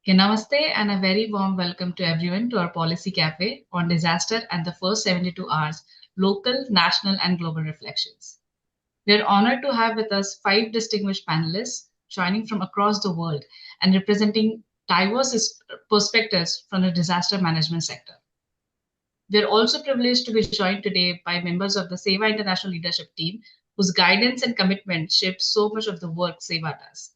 Okay, namaste and a very warm welcome to everyone to our Policy Cafe on disaster and the first 72 hours, local, national, and global reflections. We are honored to have with us five distinguished panelists joining from across the world and representing diverse perspectives from the disaster management sector. We are also privileged to be joined today by members of the Sewa International Leadership Team, whose guidance and commitment shape so much of the work Sewa does.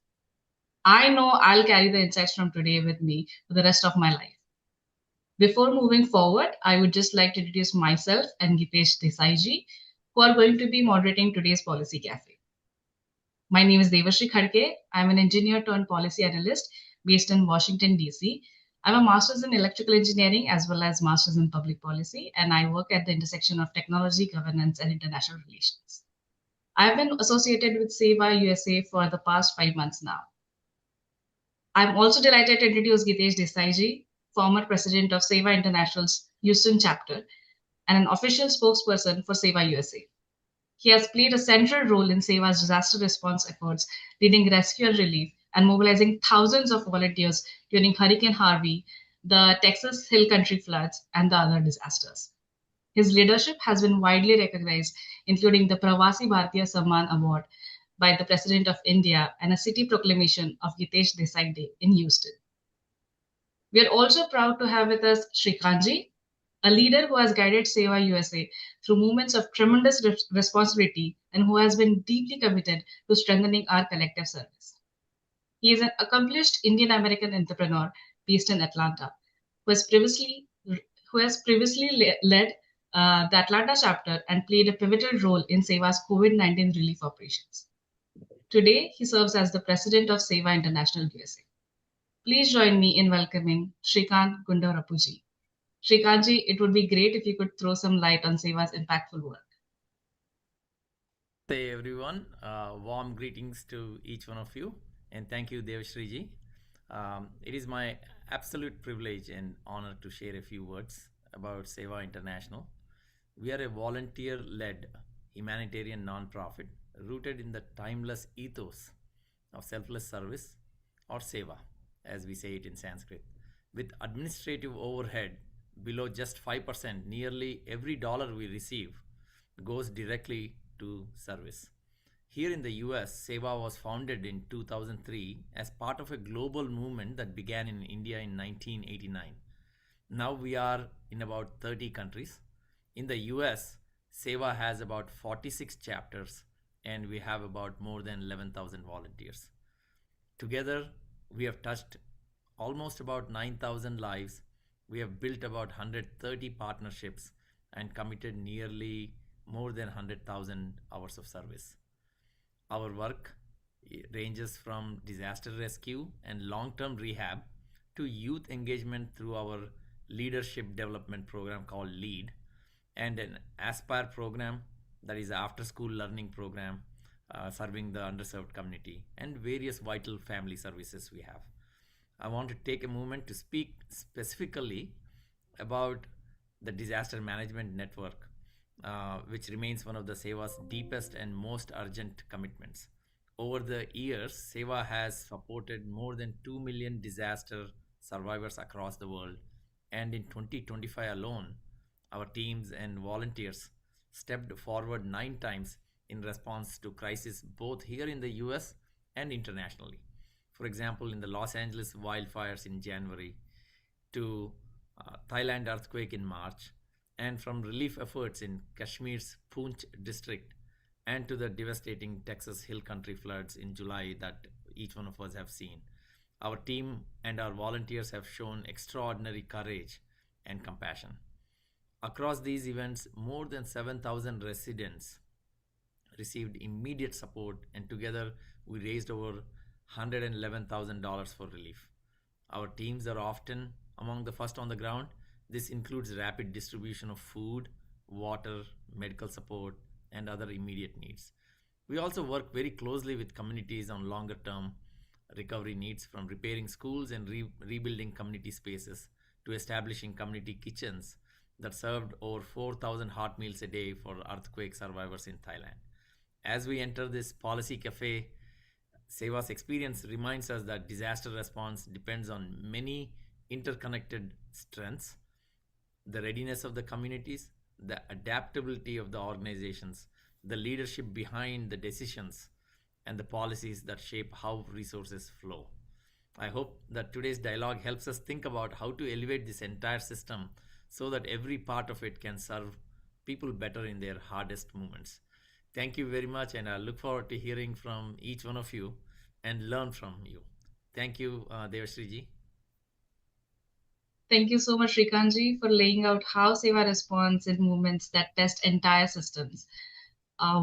I know I'll carry the insights from today with me for the rest of my life. Before moving forward, I would just like to introduce myself and Gipesh Desai who are going to be moderating today's Policy Cafe. My name is Devashri Khadke. I'm an engineer turned policy analyst based in Washington, D.C. I'm a master's in electrical engineering as well as master's in public policy, and I work at the intersection of technology, governance, and international relations. I've been associated with Sewa USA for the past 5 months now. I'm also delighted to introduce Gitesh Desai, former president of Sewa International's Houston chapter and an official spokesperson for Sewa USA. He has played a central role in Sewa's disaster response efforts, leading rescue and relief and mobilizing thousands of volunteers during Hurricane Harvey, the Texas Hill Country floods, and the other disasters. His leadership has been widely recognized, including the Pravasi Bharatiya Samman Award by the President of India and a city proclamation of Gitesh Desai Day in Houston. We are also proud to have with us Shrikantji, a leader who has guided Sewa USA through moments of tremendous responsibility and who has been deeply committed to strengthening our collective service. He is an accomplished Indian American entrepreneur based in Atlanta, who has previously led the Atlanta chapter and played a pivotal role in Seva's COVID-19 relief operations. Today, he serves as the president of Sewa International USA. Please join me in welcoming Shrikant Gundarapuji. Shrikantji, it would be great if you could throw some light on Seva's impactful work. Hey everyone, warm greetings to each one of you, and thank you, Devashriji. It is my absolute privilege and honor to share a few words about Seva International. We are a volunteer led humanitarian nonprofit rooted in the timeless ethos of selfless service, or Seva, as we say it in Sanskrit. With administrative overhead below just 5%, nearly every dollar we receive goes directly to service. Here in the US, Seva was founded in 2003 as part of a global movement that began in India in 1989. Now we are in about 30 countries. In the US, Seva has about 46 chapters and we have about more than 11,000 volunteers. Together, we have touched almost about 9,000 lives. We have built about 130 partnerships and committed nearly more than 100,000 hours of service. Our work ranges from disaster rescue and long term rehab to youth engagement through our leadership development program called LEAD and an Aspire program, that is after school learning program serving the underserved community, and various vital family services we have. I want to take a moment to speak specifically about the disaster management network, which remains one of the Seva's deepest and most urgent commitments. Over the years, Seva has supported more than 2 million disaster survivors across the world, and in 2025 alone, our teams and volunteers stepped forward 9 times in response to crises both here in the US and internationally. For example, in the Los Angeles wildfires in January, to Thailand earthquake in March, and from relief efforts in Kashmir's Poonch district, and to the devastating Texas Hill Country floods in July that each one of us have seen. Our team and our volunteers have shown extraordinary courage and compassion. Across these events, more than 7,000 residents received immediate support, and together we raised over $111,000 for relief. Our teams are often among the first on the ground. This includes rapid distribution of food, water, medical support, and other immediate needs. We also work very closely with communities on longer term recovery needs, from repairing schools and rebuilding community spaces to establishing community kitchens that served over 4,000 hot meals a day for earthquake survivors in Thailand. As we enter this policy cafe Sewa's experience reminds us that disaster response depends on many interconnected strengths: the readiness of the communities, the adaptability of the organizations, the leadership behind the decisions, and the policies that shape how resources flow. I hope that today's dialogue helps us think about how to elevate this entire system so that every part of it can serve people better in their hardest moments. Thank you very much, and I look forward to hearing from each one of you and learn from you. Thank you, Devashriji. Thank you so much, Srikanji, for laying out how Seva responds in movements that test entire systems.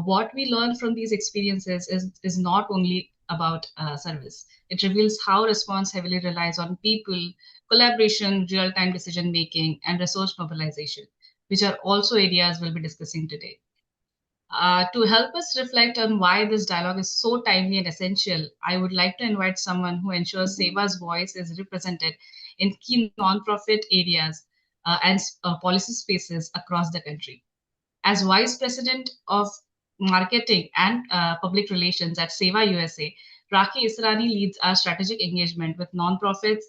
What we learn from these experiences is not only about service. It reveals how response heavily relies on people, collaboration, real-time decision making, and resource mobilization, which are also areas we'll be discussing today. To help us reflect on why this dialogue is so timely and essential, I would like to invite someone who ensures Seva's voice is represented in key nonprofit areas and policy spaces across the country. As Vice President of Marketing and Public Relations at Seva USA, Raki Israni leads our strategic engagement with nonprofits,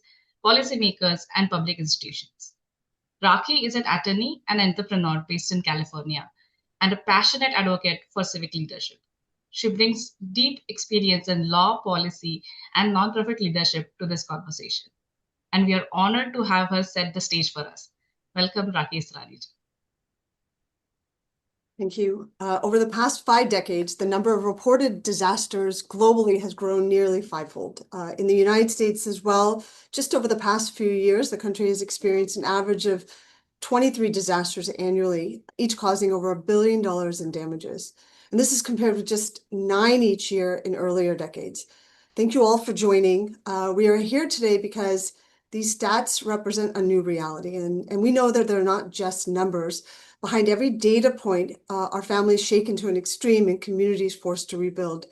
policymakers, and public institutions. Raki is an attorney and entrepreneur based in California and a passionate advocate for civic leadership. She brings deep experience in law, policy, and nonprofit leadership to this conversation. And we are honored to have her set the stage for us. Welcome, Raki Israni. Thank you. Over the past 5 decades, the number of reported disasters globally has grown nearly fivefold. In the United States as well, just over the past few years, the country has experienced an average of 23 disasters annually, each causing over $1 billion in damages. And this is compared with just 9 each year in earlier decades. Thank you all for joining. We are here today because these stats represent a new reality, and we know that they're not just numbers. Behind every data point, are families shaken to an extreme and communities forced to rebuild.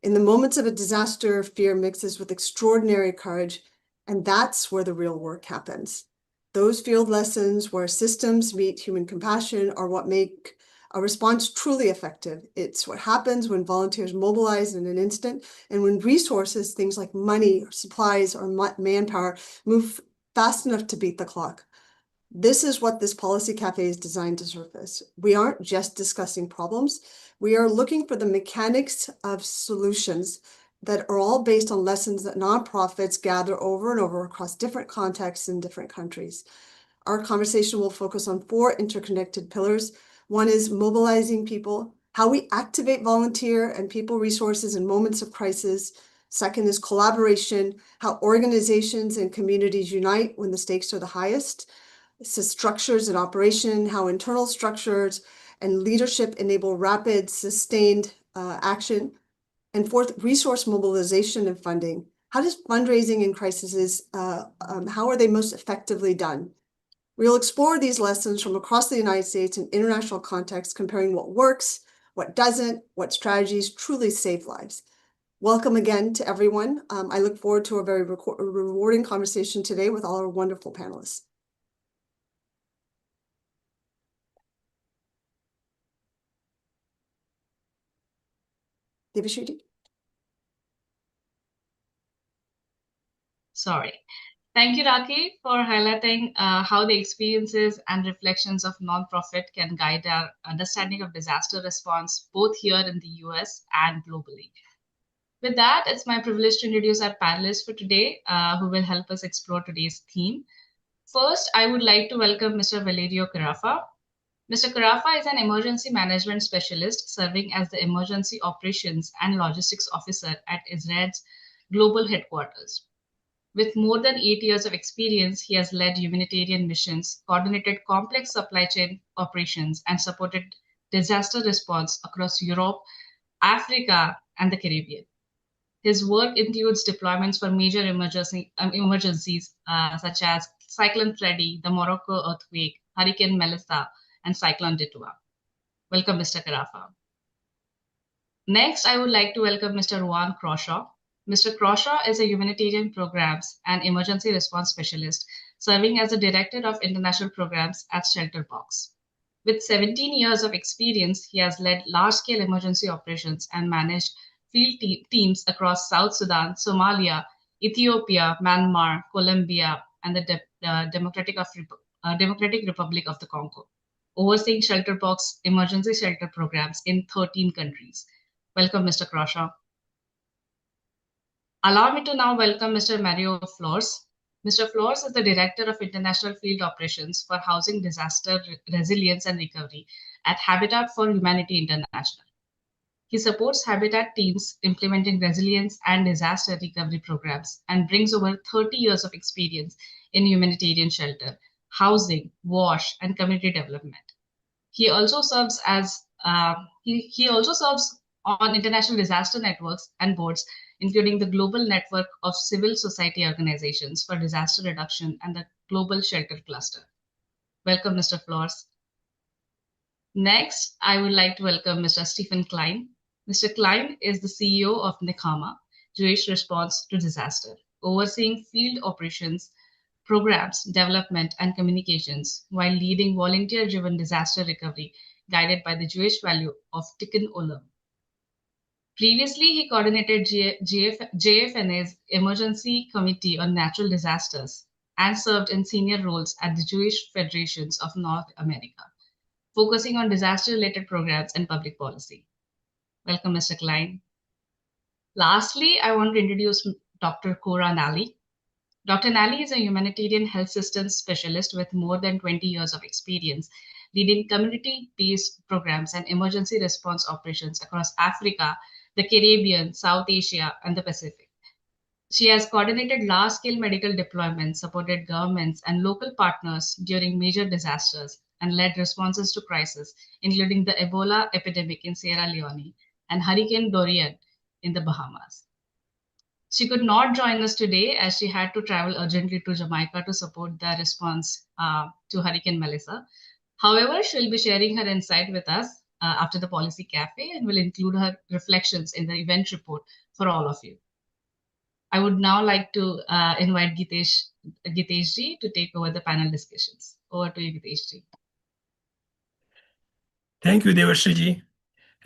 In the moments of a disaster, fear mixes with extraordinary courage, and that's where the real work happens. Those field lessons where systems meet human compassion are what make a response truly effective. It's what happens when volunteers mobilize in an instant and when resources, things like money, or supplies, or manpower, move fast enough to beat the clock. This is what this Policy Cafe is designed to surface. We aren't just discussing problems. We are looking for the mechanics of solutions that are all based on lessons that nonprofits gather over and over across different contexts in different countries. Our conversation will focus on 4 interconnected pillars. One is mobilizing people, how we activate volunteer and people resources in moments of crisis. Second is collaboration, how organizations and communities unite when the stakes are the highest. So structures and operation, how internal structures and leadership enable rapid, sustained action. And fourth, resource mobilization and funding. How does fundraising in crises, how are they most effectively done? We'll explore these lessons from across the United States and international contexts, comparing what works, what doesn't, what strategies truly save lives. Welcome again to everyone. I look forward to a very rewarding conversation today with all our wonderful panelists. Devashriji? Sorry. Thank you, Raki, for highlighting how the experiences and reflections of nonprofit can guide our understanding of disaster response, both here in the US and globally. With that, it's my privilege to introduce our panelists for today, who will help us explore today's theme. First, I would like to welcome Mr. Valerio Carafa. Mr. Carafa is an emergency management specialist serving as the emergency operations and logistics officer at ISRAD's global headquarters. With more than 8 years of experience, he has led humanitarian missions, coordinated complex supply chain operations, and supported disaster response across Europe, Africa, and the Caribbean. His work includes deployments for major emergencies such as Cyclone Freddy, the Morocco earthquake, Hurricane Melissa, and Cyclone Ditua. Welcome, Mr. Carafa. Next, I would like to welcome Mr. Juan Crawshaw. Mr. Crawshaw is a humanitarian programs and emergency response specialist, serving as the Director of International Programs at Shelterbox. With 17 years of experience, he has led large-scale emergency operations and managed teams across South Sudan, Somalia, Ethiopia, Myanmar, Colombia, and the Democratic Republic of the Congo, overseeing shelter box emergency shelter programs in 13 countries. Welcome, Mr. Croshaw. Allow me to now welcome Mr. Mario Flores. Mr. Flores is the Director of International Field Operations for Housing Disaster Resilience and Recovery at Habitat for Humanity International. He supports Habitat teams implementing resilience and disaster recovery programs and brings over 30 years of experience in humanitarian shelter, housing, WASH, and community development. He also serves as he also serves on international disaster networks and boards, including the Global Network of Civil Society Organizations for Disaster Reduction and the Global Shelter Cluster. Welcome, Mr. Flores. Next, I would like to welcome Mr. Stephen Klein. Mr. Klein is the CEO of Nikama, Jewish Response to Disaster, overseeing field operations, programs, development, and communications while leading volunteer-driven disaster recovery guided by the Jewish value of Tikkun Olam. Previously, he coordinated JFNA's Emergency Committee on Natural Disasters and served in senior roles at the Jewish Federations of North America, focusing on disaster-related programs and public policy. Welcome, Mr. Klein. Lastly, I want to introduce Dr. Cora Nally. Dr. Nally is a humanitarian health systems specialist with more than 20 years of experience leading community-based programs and emergency response operations across Africa, the Caribbean, South Asia, and the Pacific. She has coordinated large-scale medical deployments, supported governments and local partners during major disasters, and led responses to crises, including the Ebola epidemic in Sierra Leone and Hurricane Dorian in the Bahamas. She could not join us today as she had to travel urgently to Jamaica to support the response to Hurricane Melissa. However, she'll be sharing her insight with us after the Policy Cafe and will include her reflections in the event report for all of you. I would now like to invite Giteshji to take over the panel discussions. Over to you, Giteshji. Thank you, Devashriji.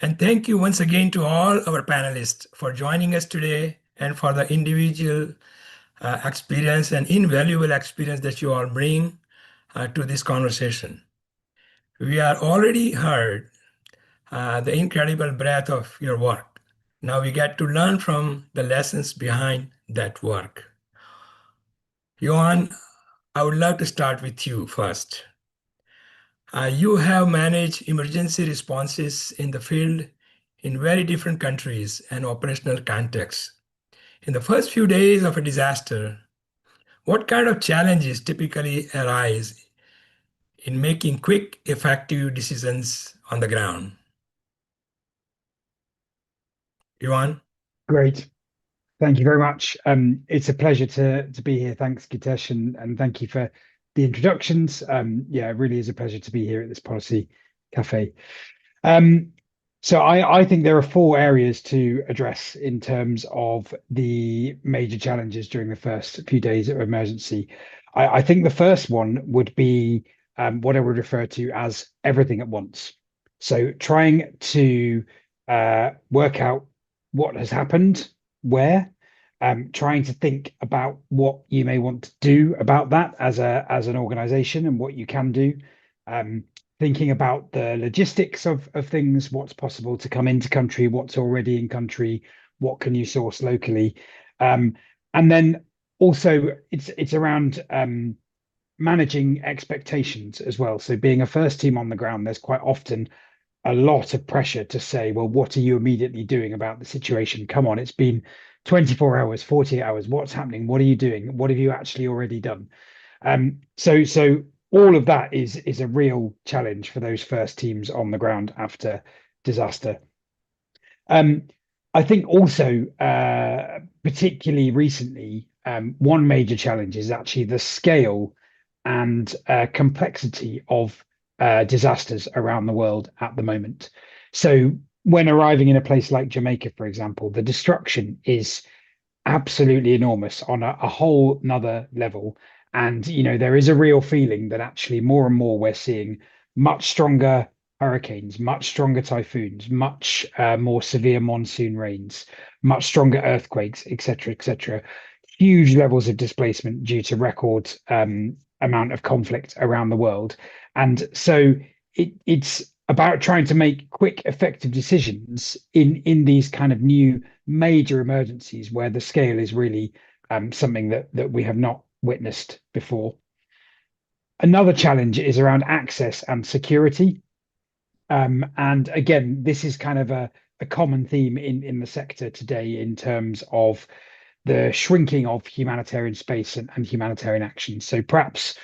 And thank you once again to all our panelists for joining us today and for the individual experience and invaluable experience that you all bring to this conversation. We are already heard the incredible breadth of your work. Now we get to learn from the lessons behind that work. Johan, I would love to start with you first. You have managed emergency responses in the field in very different countries and operational contexts. In the first few days of a disaster, what kind of challenges typically arise in making quick, effective decisions on the ground? Johan? Great. Thank you very much. It's a pleasure to be here. Thanks, Gitesh, and thank you for the introductions. Yeah, it really is a pleasure to be here at this Policy Cafe. So I think there are 4 areas to address in terms of the major challenges during the first few days of emergency. I think the first one would be what I would refer to as everything at once. So trying to work out what has happened, where, trying to think about what you may want to do about that as an organization and what you can do. Thinking about the logistics of things, what's possible to come into country, what's already in country, what can you source locally. And then also it's around managing expectations as well. So being a first team on the ground, there's quite often a lot of pressure to say, well, what are you immediately doing about the situation? Come on, it's been 24 hours, 48 hours. What's happening? What are you doing? What have you actually already done? So all of that is a real challenge for those first teams on the ground after disaster. I think also, particularly recently, one major challenge is actually the scale and complexity of disasters around the world at the moment. So when arriving in a place like Jamaica, for example, the destruction is absolutely enormous on a whole nother level. And, there is a real feeling that actually more and more we're seeing much stronger hurricanes, much stronger typhoons, much more severe monsoon rains, much stronger earthquakes, etc., etc. Huge levels of displacement due to record amount of conflict around the world. And so it's about trying to make quick, effective decisions in these kind of new major emergencies where the scale is really something that we have not witnessed before. Another challenge is around access and security. And again, this is kind of a common theme in the sector today in terms of the shrinking of humanitarian space and humanitarian action. So perhaps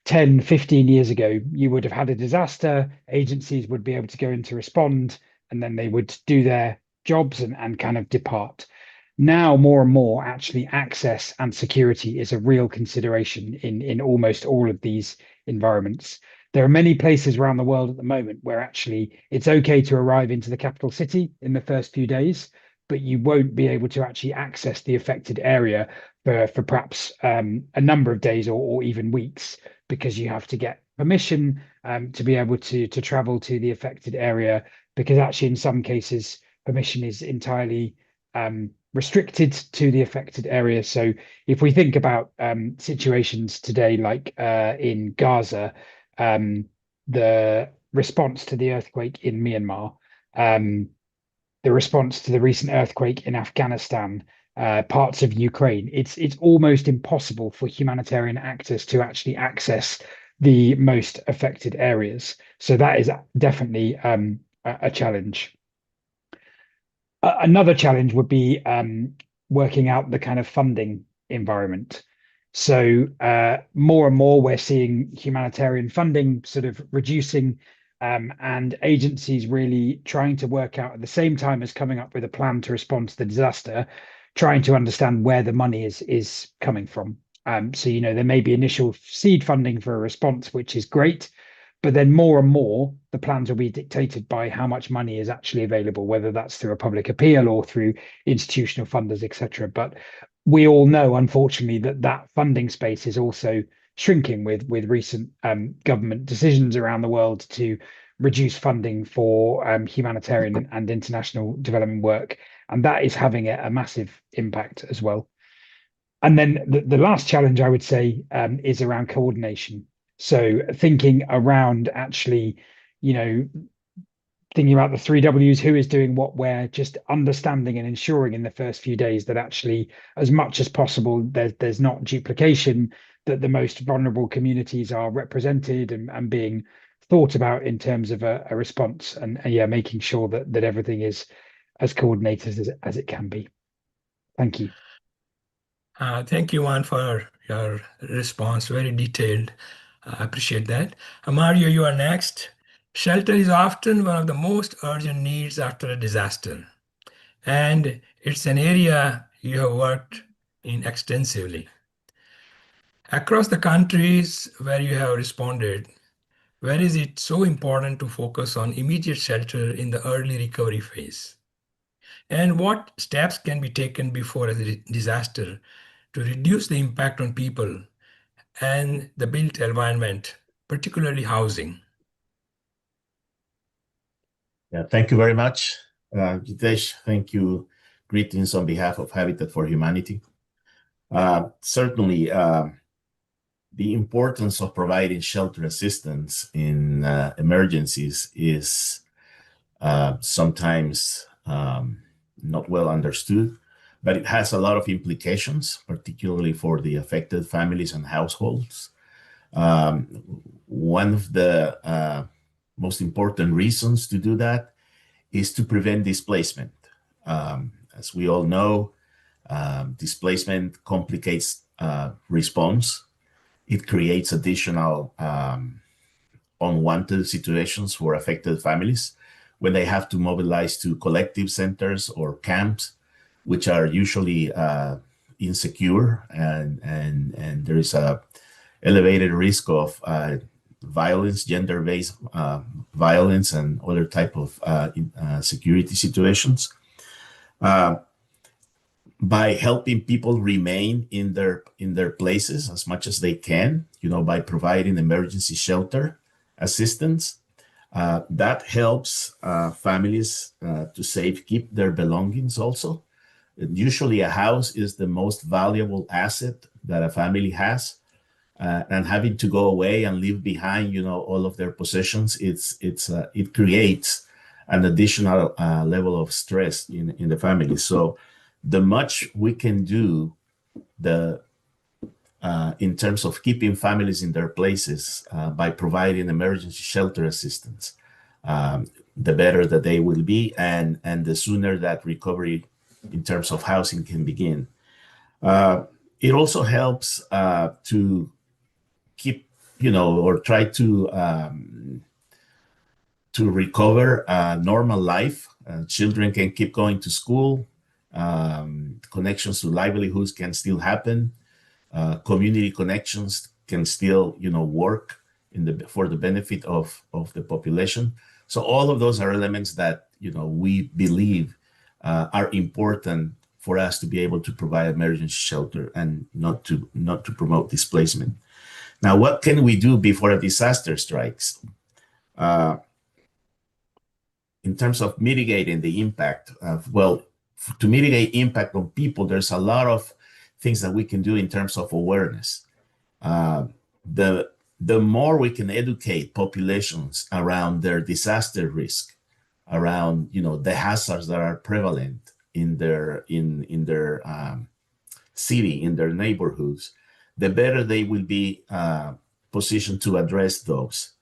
10, 15 years ago, you would have had a disaster, agencies would be able to go in to respond, and then they would do their jobs and kind of depart. Now, more and more, actually, access and security is a real consideration in almost all of these environments. There are many places around the world at the moment where actually it's okay to arrive into the capital city in the first few days, but you won't be able to actually access the affected area for perhaps a number of days or even weeks, because you have to get permission to be able to travel to the affected area, because actually in some cases permission is entirely restricted to the affected area. So if we think about situations today like in Gaza, the response to the earthquake in Myanmar, the response to the recent earthquake in Afghanistan, parts of Ukraine, it's almost impossible for humanitarian actors to actually access the most affected areas. So that is definitely a challenge. Another challenge would be working out the kind of funding environment. So more and more we're seeing humanitarian funding sort of reducing, and agencies really trying to work out at the same time as coming up with a plan to respond to the disaster, trying to understand where the money is coming from. So, you know, there may be initial seed funding for a response, which is great, but then more and more the plans will be dictated by how much money is actually available, whether that's through a public appeal or through institutional funders, etc. But we all know, unfortunately, that funding space is also shrinking with recent government decisions around the world to reduce funding for humanitarian and international development work, and that is having a massive impact as well. And then the last challenge I would say is around coordination. So thinking around actually, you know, thinking about the 3 Ws, who is doing what where, just understanding and ensuring in the first few days that actually, as much as possible, there's not duplication, that the most vulnerable communities are represented and being thought about in terms of a response, and yeah, making sure that everything is as coordinated as it can be. Thank you. Thank you, Juan, for your response. Very detailed. I appreciate that. Mario, you are next. Shelter is often one of the most urgent needs after a disaster, and it's an area you have worked in extensively. Across the countries where you have responded, where is it so important to focus on immediate shelter in the early recovery phase? And what steps can be taken before a disaster to reduce the impact on people and the built environment, particularly housing? Yeah, thank you very much, Gitesh. Thank you. Greetings on behalf of Habitat for Humanity. Certainly, the importance of providing shelter assistance in emergencies is sometimes not well understood, but it has a lot of implications, particularly for the affected families and households. One of the most important reasons to do that is to prevent displacement. As we all know, displacement complicates response. It creates additional unwanted situations for affected families when they have to mobilize to collective centers or camps, which are usually insecure, and there is a elevated risk of violence, gender-based violence, and other type of security situations. By helping people remain in their places as much as they can, you know, by providing emergency shelter assistance, That helps families to keep their belongings also. Usually, a house is the most valuable asset that a family has. And having to go away and leave behind, all of their possessions, it creates an additional level of stress in the family. So, the much we can do, in terms of keeping families in their places by providing emergency shelter assistance, the better that they will be, and the sooner that recovery in terms of housing can begin. It also helps to keep, or try to recover normal life. Children can keep going to school. Connections to livelihoods can still happen. Community connections can still, work for the benefit of the population. So all of those are elements that, we believe are important for us to be able to provide emergency shelter and not to promote displacement. Now, what can we do before a disaster strikes? In terms of mitigating the impact, to mitigate impact on people, there's a lot of things that we can do in terms of awareness. The more we can educate populations around their disaster risk, around the hazards that are prevalent in their city, in their neighborhoods, the better they will be positioned to address those.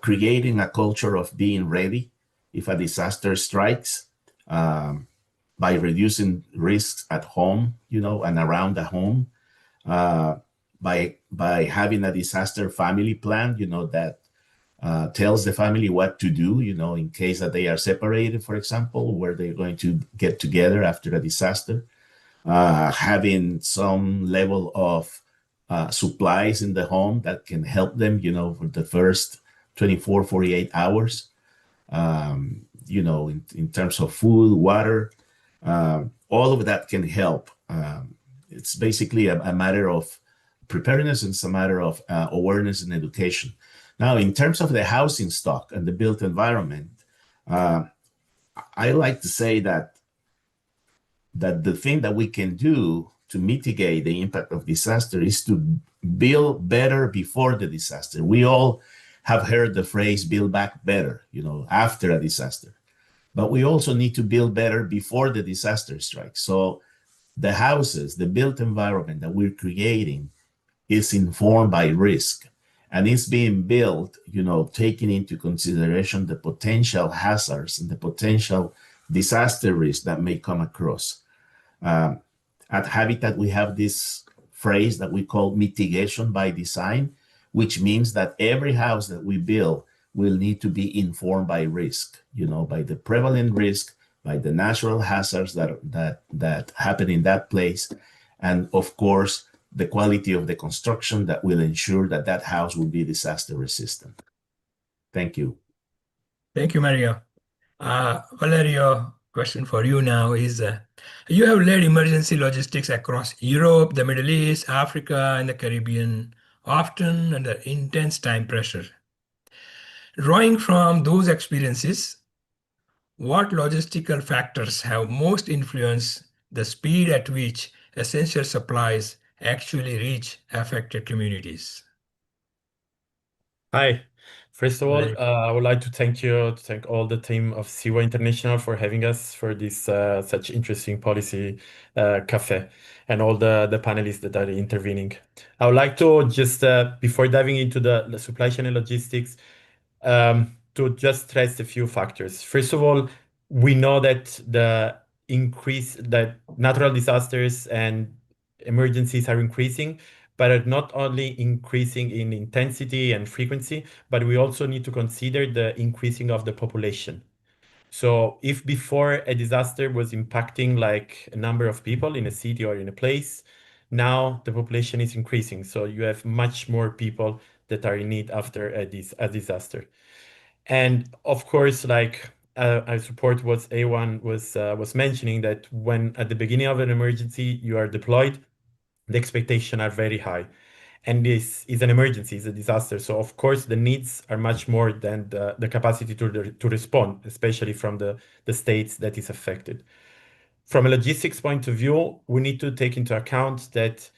Creating a culture of being ready if a disaster strikes, by reducing risks at home, and around the home, by having a disaster family plan, that tells the family what to do, in case that they are separated, for example, where they're going to get together after a disaster. Having some level of supplies in the home that can help them, for the first 24, 48 hours, in terms of food, water, all of that can help. It's basically a matter of preparedness, and it's a matter of awareness and education. Now, in terms of the housing stock and the built environment, I like to say that the thing that we can do to mitigate the impact of disaster is to build better before the disaster. We all have heard the phrase build back better, after a disaster. But we also need to build better before the disaster strikes. So the houses, the built environment that we're creating is informed by risk. And it's being built, taking into consideration the potential hazards and the potential disaster risk that may come across. At Habitat, we have this phrase that we call mitigation by design, which means that every house that we build will need to be informed by risk, by the prevalent risk, by the natural hazards that happen in that place, and of course, the quality of the construction that will ensure that that house will be disaster resistant. Thank you. Thank you, Mario. Valerio, question for you now is, you have led emergency logistics across Europe, the Middle East, Africa, and the Caribbean, often under intense time pressure. Drawing from those experiences, what logistical factors have most influenced the speed at which essential supplies actually reach affected communities? Hi. First of all, Valerio. I would like to thank all the team of Sewa International for having us for this such interesting policy cafe, and all the panelists that are intervening. I would like to just, before diving into the supply chain and logistics, to just stress a few factors. First of all, we know that that natural disasters and emergencies are increasing, but are not only increasing in intensity and frequency, but we also need to consider the increasing of the population. So if before a disaster was impacting like a number of people in a city or in a place, now the population is increasing. So you have much more people that are in need after a disaster. And of course, like I support what A1 was mentioning, that when at the beginning of an emergency you are deployed, the expectations are very high. And this is an emergency, it's a disaster. So of course the needs are much more than the capacity to respond, especially from the states that is affected. From a logistics point of view, we need to take into account that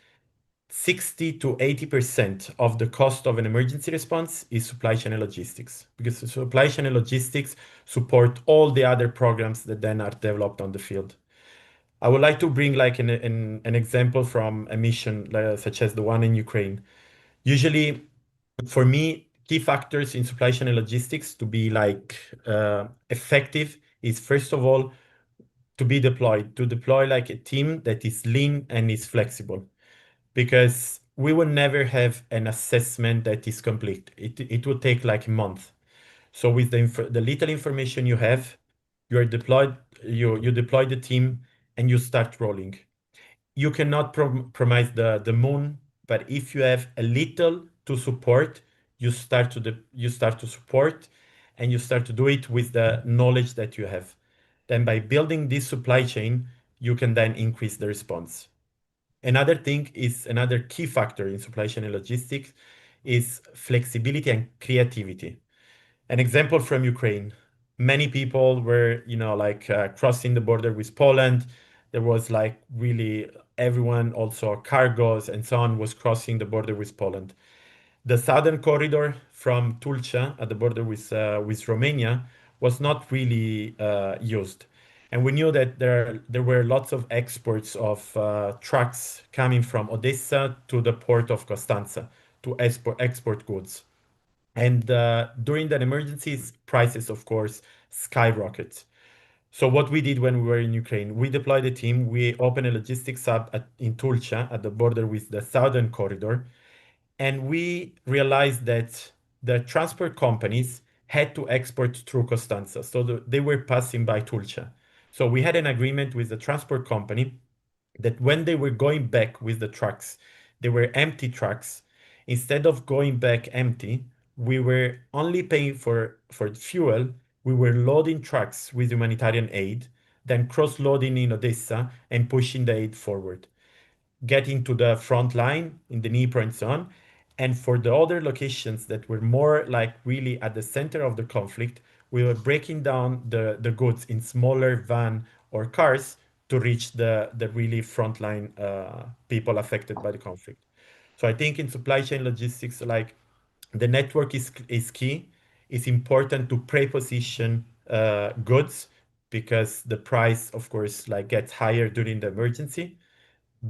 60 to 80% of the cost of an emergency response is supply chain and logistics, because the supply chain and logistics support all the other programs that then are developed on the field. I would like to bring like an example from a mission such as the one in Ukraine. Usually, for me, key factors in supply chain and logistics to be like effective is first of all to deploy like a team that is lean and is flexible, because we will never have an assessment that is complete. It will take like a month. So with the little information you have, you deploy the team and you start rolling. You cannot promise the moon, but if you have a little to support, you start to support, and you start to do it with the knowledge that you have. Then by building this supply chain, you can then increase the response. Another key factor in supply chain and logistics is flexibility and creativity. An example from Ukraine. Many people were, crossing the border with Poland. There was like really everyone, also cargos and so on, was crossing the border with Poland. The southern corridor from Tulcea at the border with Romania was not really used. And we knew that there were lots of exports of trucks coming from Odessa to the port of Constanța to export goods. And during that emergencies, prices, of course, skyrocket. So what we did when we were in Ukraine, we deployed a team. We opened a logistics hub in Tulcea at the border with the southern corridor. And we realized that the transport companies had to export through Constanța. So they were passing by Tulcea. So we had an agreement with the transport company that when they were going back with the trucks, they were empty trucks. Instead of going back empty, we were only paying for fuel. We were loading trucks with humanitarian aid, then cross-loading in Odessa and pushing the aid forward, getting to the front line in the Dnipro and so on. And for the other locations that were more like really at the center of the conflict, we were breaking down the goods in smaller van or cars to reach the really frontline people affected by the conflict. So I think in supply chain logistics, like the network is key. It's important to pre-position goods, because the price, of course, like gets higher during the emergency.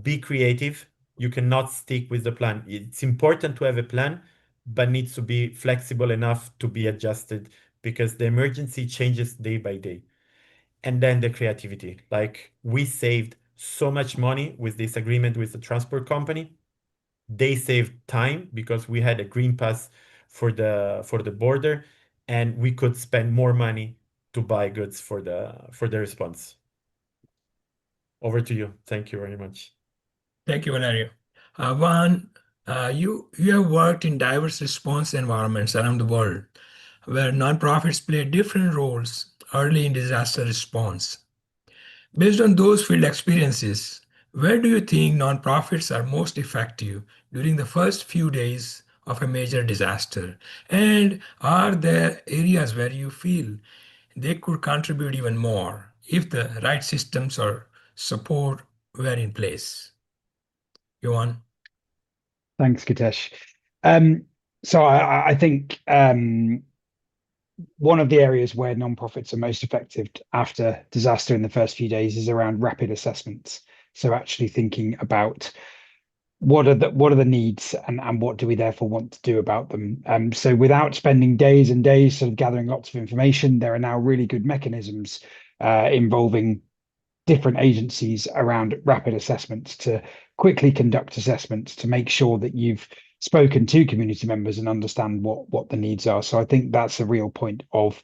Be creative. You cannot stick with the plan. It's important to have a plan, but needs to be flexible enough to be adjusted, because the emergency changes day by day. And then the creativity. Like, we saved so much money with this agreement with the transport company. They saved time because we had a green pass for the border, and we could spend more money to buy goods for the response. Over to you. Thank you very much. Thank you, Valerio. Juan, you have worked in diverse response environments around the world where nonprofits play different roles early in disaster response. Based on those field experiences, where do you think nonprofits are most effective during the first few days of a major disaster? And are there areas where you feel they could contribute even more if the right systems or support were in place? Johan? Thanks, Kitesh. So I think one of the areas where nonprofits are most effective after disaster in the first few days is around rapid assessments. So actually thinking about what are the needs and what do we therefore want to do about them. So without spending days and days sort of gathering lots of information, there are now really good mechanisms involving different agencies around rapid assessments to quickly conduct assessments to make sure that you've spoken to community members and understand what the needs are. So I think that's a real point of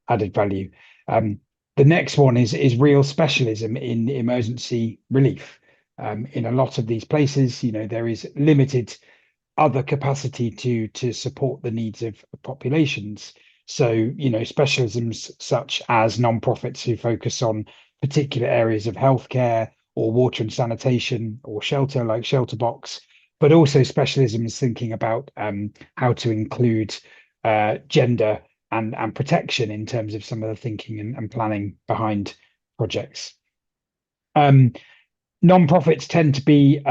added value. The next one is real specialism in emergency relief. In a lot of these places, there is limited other capacity to support the needs of populations. So, specialisms such as nonprofits who focus on particular areas of healthcare or water and sanitation or shelter, like Shelter Box, but also specialism is thinking about how to include gender and protection in terms of some of the thinking and planning behind projects. Non-profits tend to be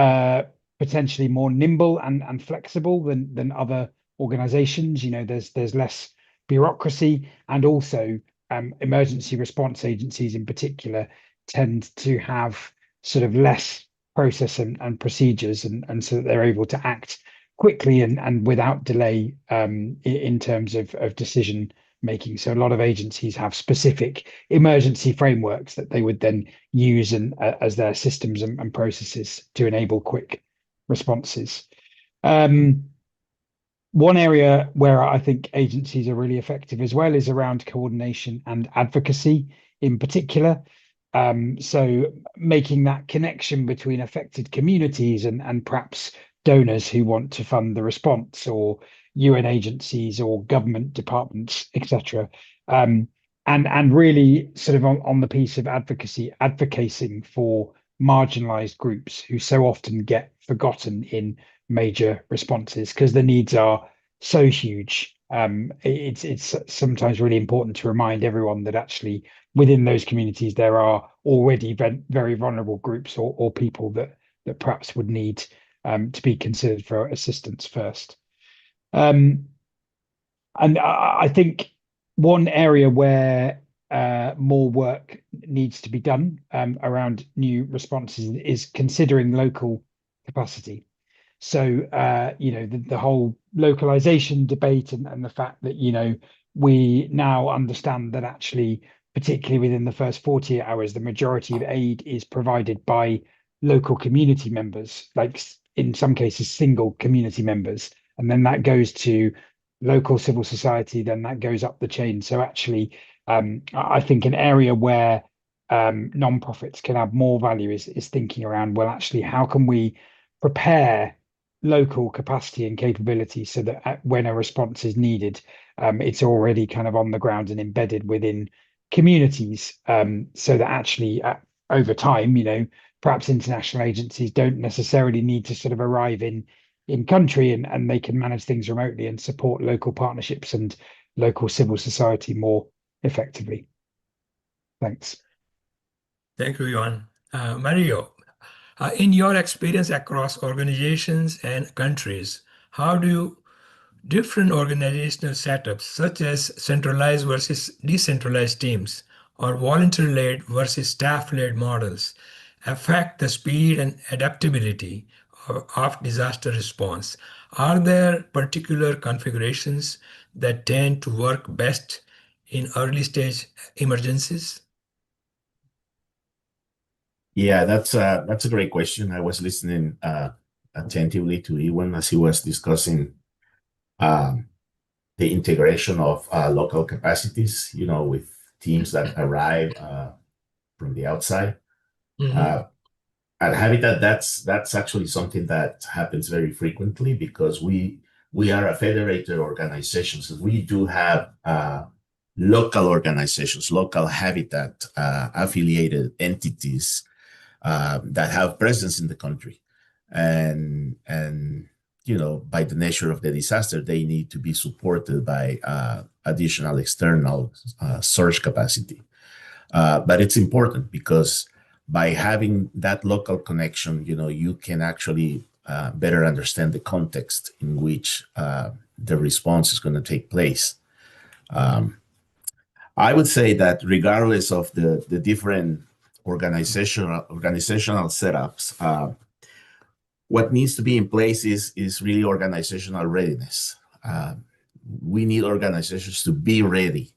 potentially more nimble and flexible than other organizations. There's less bureaucracy, and also emergency response agencies in particular tend to have sort of less process and procedures, and so that they're able to act quickly and without delay in terms of decision making. So a lot of agencies have specific emergency frameworks that they would then use as their systems and processes to enable quick responses. One area where I think agencies are really effective as well is around coordination and advocacy in particular. So making that connection between affected communities and perhaps donors who want to fund the response, or UN agencies or government departments, etc. And really sort of on the piece of advocating for marginalized groups who so often get forgotten in major responses because the needs are so huge. It's sometimes really important to remind everyone that actually within those communities there are already very vulnerable groups or people that perhaps would need to be considered for assistance first. And I think one area where more work needs to be done around new responses is considering local capacity. So, the whole localization debate and the fact that, we now understand that actually, particularly within the first 48 hours, the majority of aid is provided by local community members, like in some cases, single community members. And then that goes to local civil society, then that goes up the chain. So actually, I think an area where nonprofits can add more value is thinking around, well, actually, how can we prepare local capacity and capability so that when a response is needed, it's already kind of on the ground and embedded within communities, so that actually over time, perhaps international agencies don't necessarily need to sort of arrive in country, and they can manage things remotely and support local partnerships and local civil society more effectively. Thanks. Thank you, Johan. Mario, in your experience across organizations and countries, how do different organizational setups, such as centralized versus decentralized teams, or volunteer-led versus staff-led models, affect the speed and adaptability of disaster response? Are there particular configurations that tend to work best in early stage emergencies? Yeah, that's a great question. I was listening attentively to Ewan as he was discussing the integration of local capacities, with teams that arrive from the outside. At Habitat, that's actually something that happens very frequently because we are a federated organization. So we do have local organizations, local Habitat affiliated entities that have presence in the country. And by the nature of the disaster, they need to be supported by additional external surge capacity. But it's important because by having that local connection, you can actually better understand the context in which the response is going to take place. I would say that regardless of the different organizational setups, what needs to be in place is really organizational readiness. We need organizations to be ready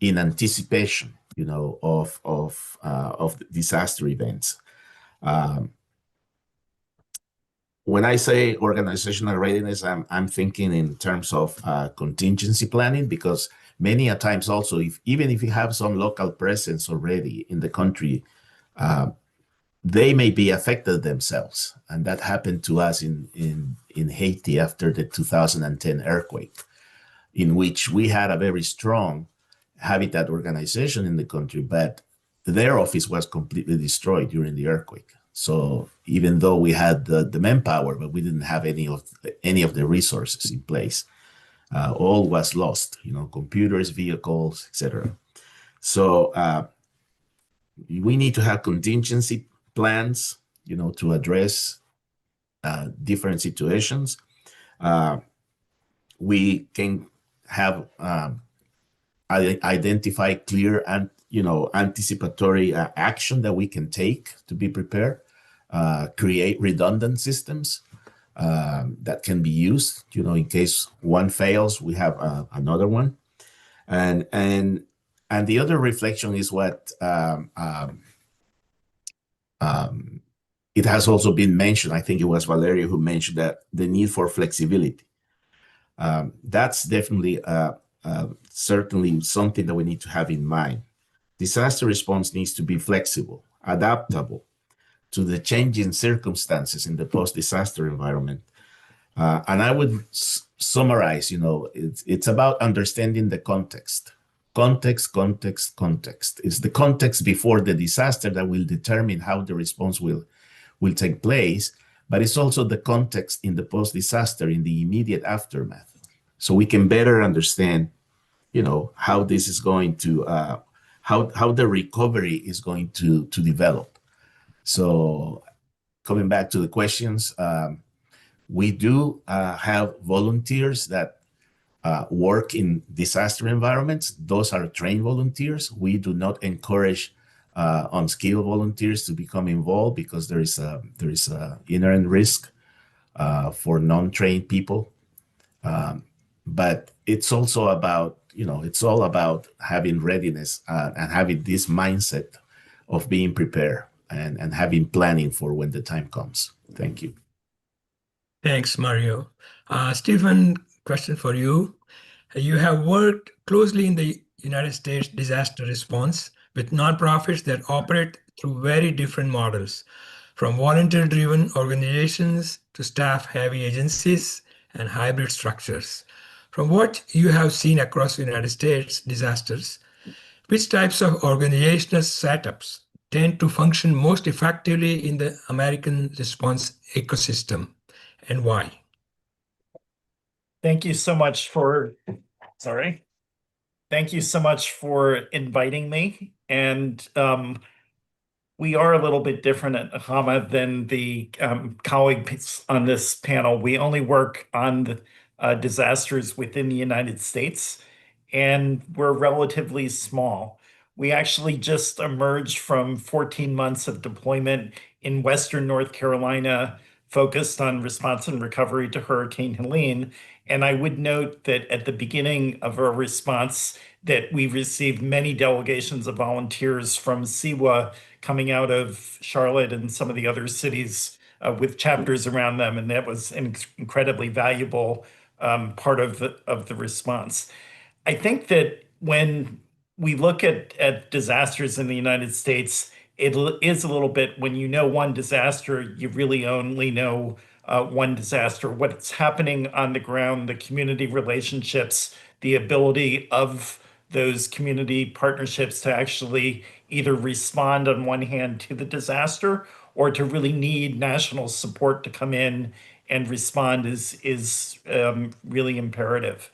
in anticipation, of disaster events. When I say organizational readiness, I'm thinking in terms of contingency planning, because many a times also, even if you have some local presence already in the country, they may be affected themselves. And that happened to us in Haiti after the 2010 earthquake, in which we had a very strong Habitat organization in the country, but their office was completely destroyed during the earthquake. So even though we had the manpower, but we didn't have any of the resources in place. All was lost, computers, vehicles, etc. So we need to have contingency plans, to address different situations. We can have identify clear and anticipatory action that we can take to be prepared. Create redundant systems that can be used. In case one fails, we have another one. And the other reflection is what it has also been mentioned. I think it was Valeria who mentioned that the need for flexibility. That's definitely certainly something that we need to have in mind. Disaster response needs to be flexible, adaptable to the changing circumstances in the post-disaster environment. And I would summarize, it's about understanding the context. Context. It's the context before the disaster that will determine how the response will take place, but it's also the context in the post-disaster, in the immediate aftermath. So we can better understand, how this is going to, how the recovery is going to develop. So coming back to the questions, we do have volunteers that work in disaster environments. Those are trained volunteers. We do not encourage unskilled volunteers to become involved because there is a inherent risk for non-trained people. But it's also about, it's all about having readiness and having this mindset of being prepared and having planning for when the time comes. Thank you. Thanks, Mario. Stephen, question for you. You have worked closely in the United States disaster response with nonprofits that operate through very different models, from volunteer-driven organizations to staff-heavy agencies and hybrid structures. From what you have seen across the United States disasters, which types of organizational setups tend to function most effectively in the American response ecosystem, and why? Thank you so much for inviting me. And we are a little bit different at Hama than the colleagues on this panel. We only work on the disasters within the United States, and we're relatively small. We actually just emerged from 14 months of deployment in Western North Carolina, focused on response and recovery to Hurricane Helene. And I would note that at the beginning of our response, that we received many delegations of volunteers from Sewa coming out of Charlotte and some of the other cities with chapters around them, and that was an incredibly valuable part of the response. I think that when we look at disasters in the United States, it is a little bit, when you know one disaster, you really only know one disaster. What's happening on the ground, the community relationships, the ability of those community partnerships to actually either respond on one hand to the disaster or to really need national support to come in and respond is really imperative.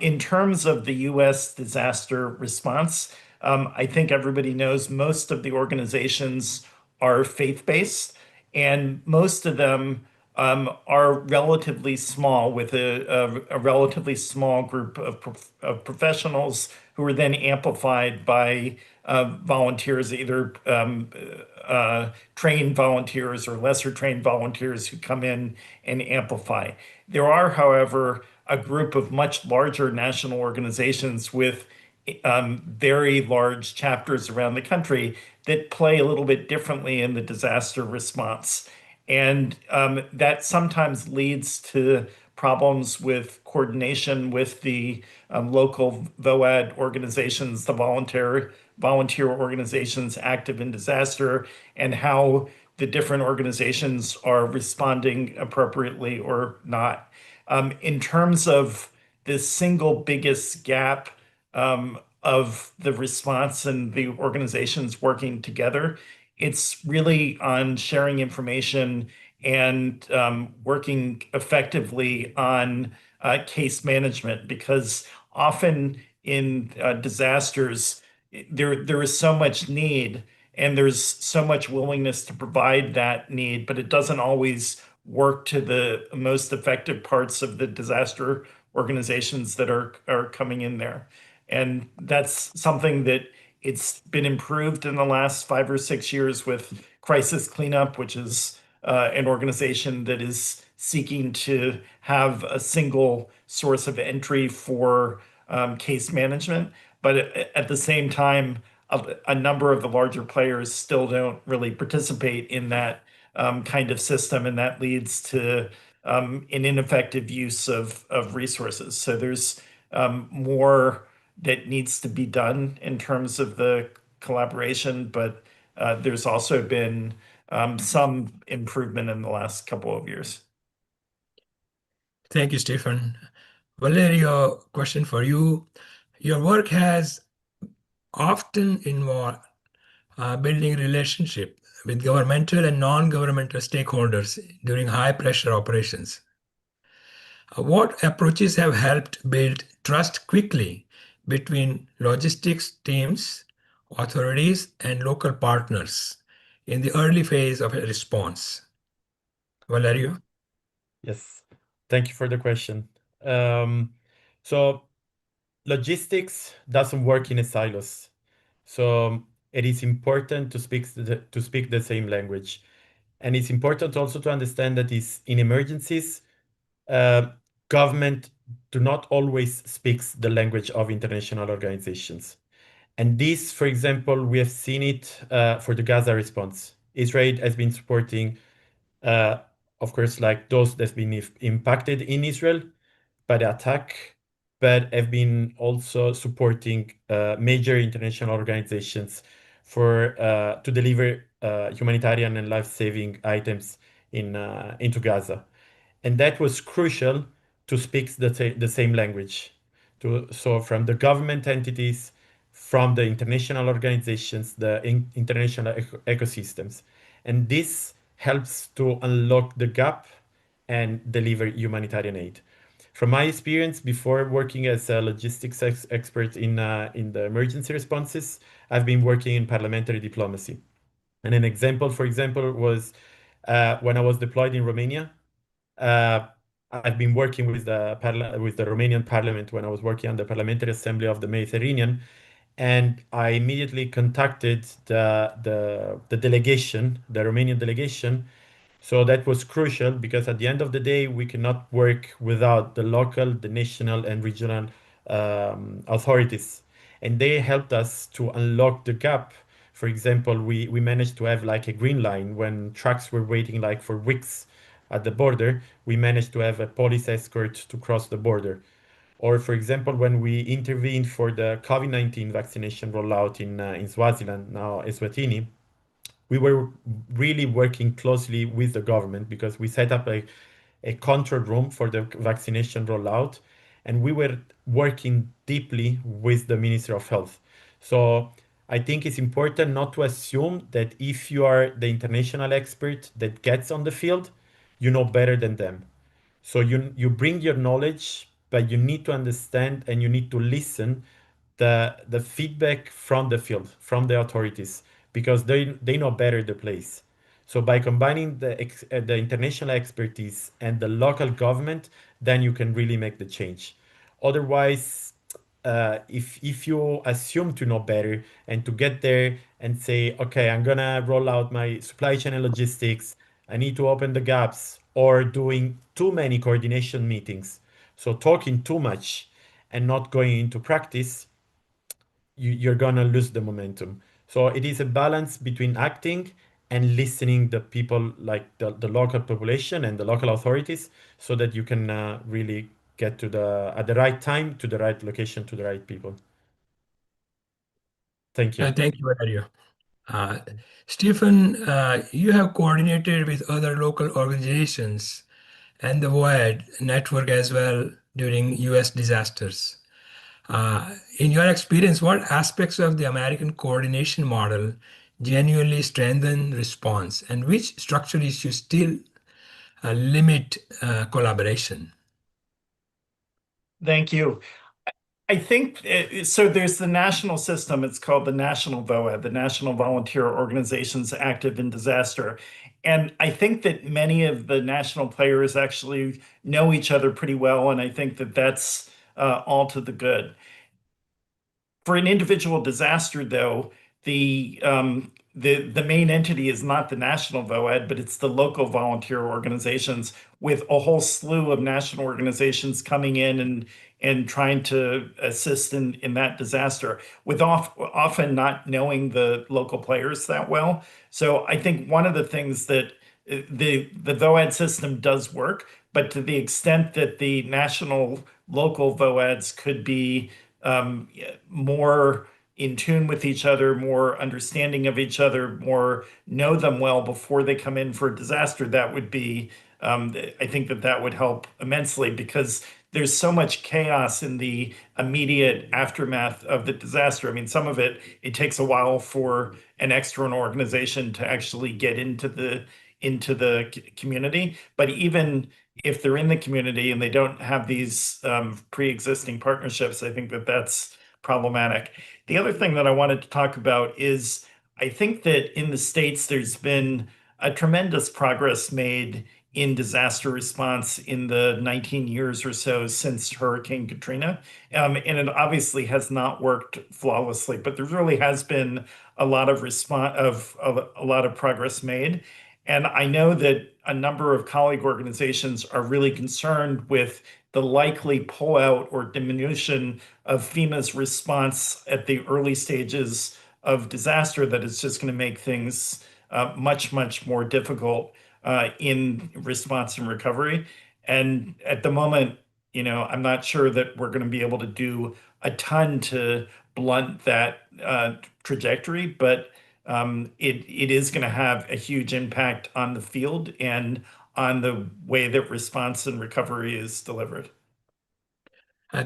In terms of the US disaster response, I think everybody knows most of the organizations are faith-based, and most of them are relatively small, with a relatively small group of professionals who are then amplified by volunteers, either trained volunteers or lesser trained volunteers who come in and amplify. There are, however, a group of much larger national organizations with very large chapters around the country that play a little bit differently in the disaster response. And that sometimes leads to problems with coordination with the local VOAD organizations, the volunteer organizations active in disaster, and how the different organizations are responding appropriately or not. In terms of the single biggest gap of the response and the organizations working together, it's really on sharing information and working effectively on case management, because often in disasters, there is so much need and there's so much willingness to provide that need, but it doesn't always work to the most effective parts of the disaster organizations that are coming in there. And that's something that it's been improved in the last 5 or 6 years with Crisis Cleanup, which is an organization that is seeking to have a single source of entry for case management. But at the same time, a number of the larger players still don't really participate in that kind of system, and that leads to an ineffective use of resources. So there's more that needs to be done in terms of the collaboration, but there's also been some improvement in the last couple of years. Thank you, Stephen. Valerio, question for you. Your work has often involved building relationship with governmental and non-governmental stakeholders during high-pressure operations. What approaches have helped build trust quickly between logistics teams, authorities, and local partners in the early phase of a response? Valerio? Yes, thank you for the question. So logistics doesn't work in a silos. So it is important to speak the same language. And it's important also to understand that in emergencies, uh, government do not always speaks the language of international organizations. And this, for example, we have seen it for the Gaza response. Israel has been supporting, uh, of course, like those that's been impacted in Israel by the attack, but have been also supporting major international organizations for to deliver humanitarian and life-saving items into Gaza. And that was crucial to speak the same language. So from the government entities, from the international organizations, the international ecosystems. And this helps to unlock the gap and deliver humanitarian aid. From my experience before working as a logistics expert in the emergency responses, I've been working in parliamentary diplomacy. And an example, for example, was when I was deployed in Romania. Uh, I've been working with the Romanian parliament when I was working on the Parliamentary Assembly of the Mediterranean, and I immediately contacted the delegation, the Romanian delegation. So that was crucial because at the end of the day, we cannot work without the local, the national, and regional authorities. And they helped us to unlock the gap. For example, we managed to have like a green line when trucks were waiting like for weeks at the border. We managed to have a police escort to cross the border. Or, for example, when we intervened for the COVID-19 vaccination rollout in Swaziland, now Eswatini, we were really working closely with the government because we set up a control room for the vaccination rollout, and we were working deeply with the Ministry of Health. So I think it's important not to assume that if you are the international expert that gets on the field, you know better than them. So you bring your knowledge, but you need to understand and you need to listen the feedback from the field, from the authorities, because they know better the place. So by combining the international expertise and the local government, then you can really make the change. Otherwise, if you assume to know better and to get there and say, okay, I'm gonna roll out my supply chain and logistics, I need to open the gaps, or doing too many coordination meetings, so talking too much and not going into practice, you're gonna lose the momentum. So it is a balance between acting and listening the people, like the local population and the local authorities, so that you can really get to the at the right time, to the right location, to the right people. Thank you. Thank you, Valerio. Stephen, you have coordinated with other local organizations and the WOAD network as well during US disasters. In your experience, what aspects of the American coordination model genuinely strengthen response, and which structural issues still limit collaboration? Thank you. I think so. There's the national system. It's called the National VOAD, the National Volunteer Organizations Active in Disaster. And I think that many of the national players actually know each other pretty well. And I think that that's all to the good. For an individual disaster, though, the main entity is not the national VOAD, but it's the local volunteer organizations, with a whole slew of national organizations coming in and trying to assist in that disaster, with often not knowing the local players that well. So I think one of the things that the VOAD system does work, but to the extent that the national local VOADs could be more in tune with each other, more understanding of each other, more know them well before they come in for a disaster, that would be, I think that would help immensely, because there's so much chaos in the immediate aftermath of the disaster. I mean, some of it takes a while for an external organization to actually get into the community. But even if they're in the community and they don't have these pre-existing partnerships, I think that that's problematic. The other thing that I wanted to talk about is, I think that in the States, there's been a tremendous progress made in disaster response in the 19 years or so since Hurricane Katrina. And it obviously has not worked flawlessly, but there really has been a lot of a lot of progress made. And I know that a number of colleague organizations are really concerned with the likely pullout or diminution of FEMA's response at the early stages of disaster, that it's just going to make things much, much more difficult in response and recovery. And at the moment, I'm not sure that we're going to be able to do a ton to blunt that trajectory, but it is going to have a huge impact on the field and on the way that response and recovery is delivered.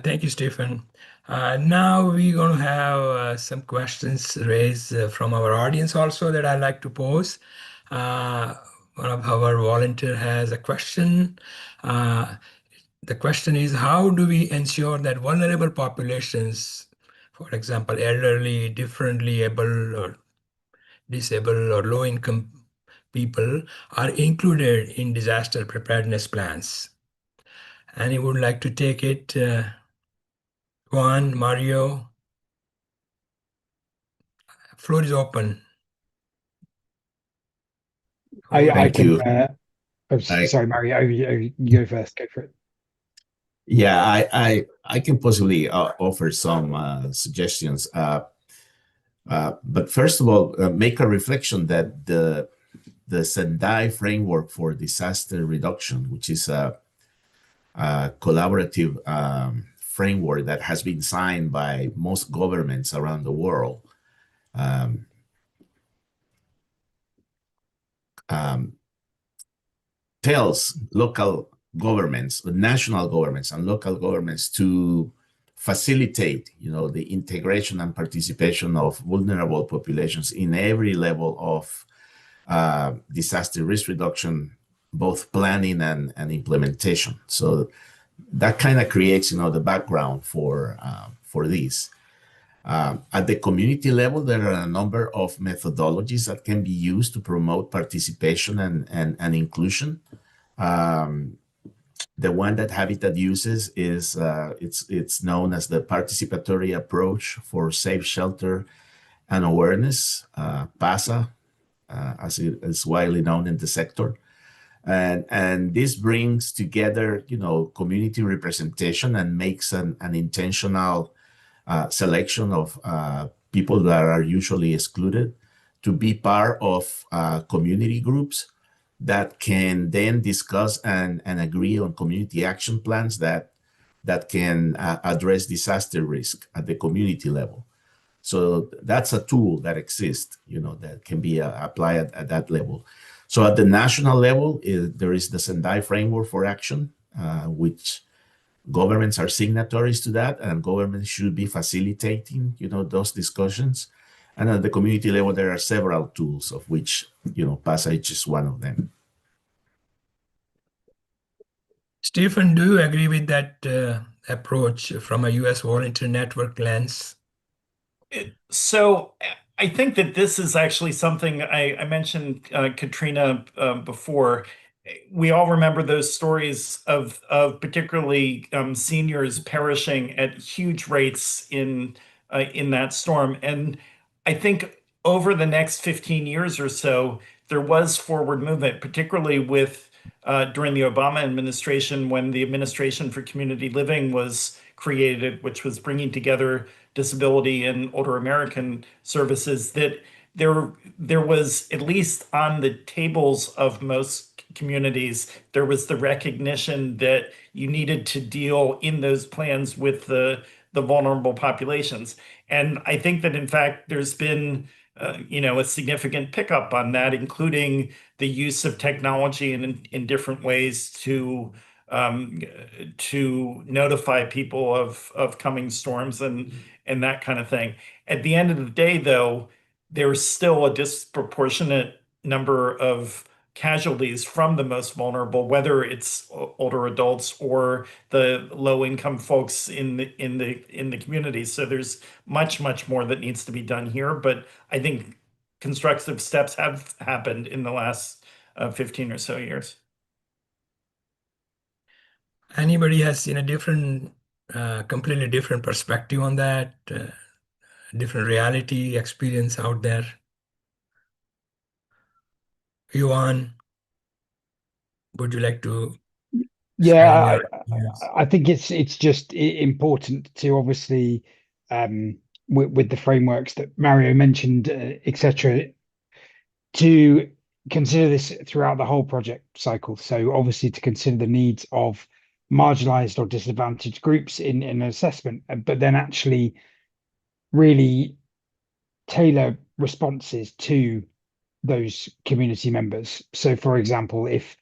Thank you, Stephen. Now we're going to have some questions raised from our audience also that I'd like to pose. One of our volunteer has a question. The question is, how do we ensure that vulnerable populations, for example, elderly, differently able or disabled or low-income people, are included in disaster preparedness plans? Any would like to take it? Juan, Mario, floor is open. I Thank can. you. Sorry, Mario. You go first. Go for it. Yeah, I can possibly offer some suggestions. But first of all, make a reflection that the Sendai framework for disaster reduction, which is a collaborative framework that has been signed by most governments around the world, tells local governments, national governments, and local governments to facilitate, the integration and participation of vulnerable populations in every level of disaster risk reduction, both planning and implementation. So that kind of creates, the background for this. At the community level, there are a number of methodologies that can be used to promote participation and inclusion. The one that Habitat uses is it's known as the participatory approach for safe shelter and awareness, PASA, as it is widely known in the sector. And this brings together, community representation and makes an intentional selection of people that are usually excluded to be part of community groups that can then discuss and agree on community action plans that can address disaster risk at the community level. So that's a tool that exists, that can be applied at that level. So at the national level, there is the Sendai Framework for Action, which governments are signatories to that, and governments should be facilitating, those discussions. And at the community level, there are several tools, of which Passage is one of them. Stephen, do you agree with that approach from a U.S. volunteer network lens? So I think that this is actually something I mentioned Katrina before. We all remember those stories of particularly seniors perishing at huge rates in that storm. And I think over the next 15 years or so, there was forward movement, particularly with during the Obama administration, when the Administration for Community Living was created, which was bringing together disability and older American services, that there was, at least on the tables of most communities, there was the recognition that you needed to deal in those plans with the vulnerable populations. And I think that in fact there's been a significant pickup on that, including the use of technology in different ways um, to notify people of coming storms and that kind of thing. At the end of the day, though, there's still a disproportionate number of casualties from the most vulnerable, whether it's older adults or the low-income folks in the community. So there's much more that needs to be done here. But I think constructive steps have happened in the last 15 or so years. Anybody has seen a completely different perspective on that, different reality experience out there? Yuan, would you like to share Yeah, your experience? I think it's just important to obviously with the frameworks that Mario mentioned, etc., to consider this throughout the whole project cycle. So obviously to consider the needs of marginalized or disadvantaged groups in an assessment, but then actually really tailor responses to those community members. So, for example, if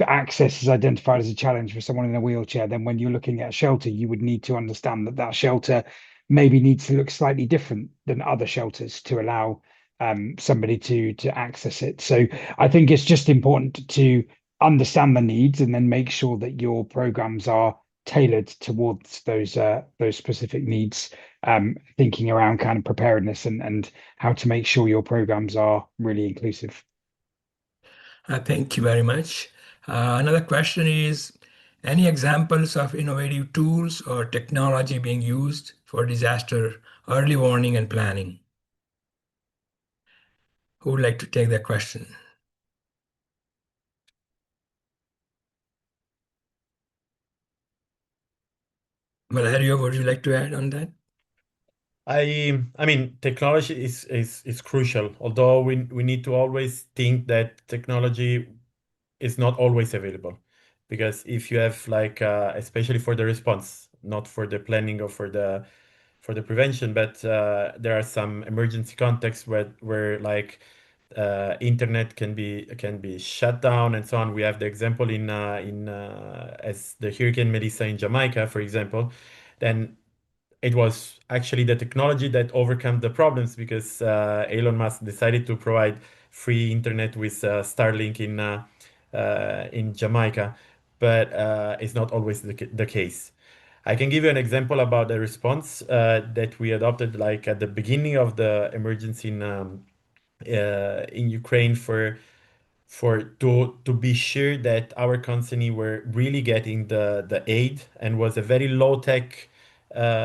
access is identified as a challenge for someone in a wheelchair, then when you're looking at a shelter, you would need to understand that that shelter maybe needs to look slightly different than other shelters to allow somebody to access it. So, I think it's just important to understand the needs and then make sure that your programs are tailored towards those specific needs, thinking around kind of preparedness and how to make sure your programs are really inclusive. Thank you very much. Another question is, any examples of innovative tools or technology being used for disaster early warning and planning? Who would like to take that question? Valerio, would you like to add on that? I mean, technology is crucial, although we need to always think that technology is not always available. Because if you have like, especially for the response, not for the planning or for the prevention, but there are some emergency contexts where like internet can be shut down and so on. We have the example in as the Hurricane Melissa in Jamaica, for example. Then it was actually the technology that overcome the problems because Elon Musk decided to provide free internet with Starlink in Jamaica, but it's not always the case. I can give you an example about the response that we adopted like at the beginning of the emergency in Ukraine for to be sure that our company were really getting the aid, and was a very low tech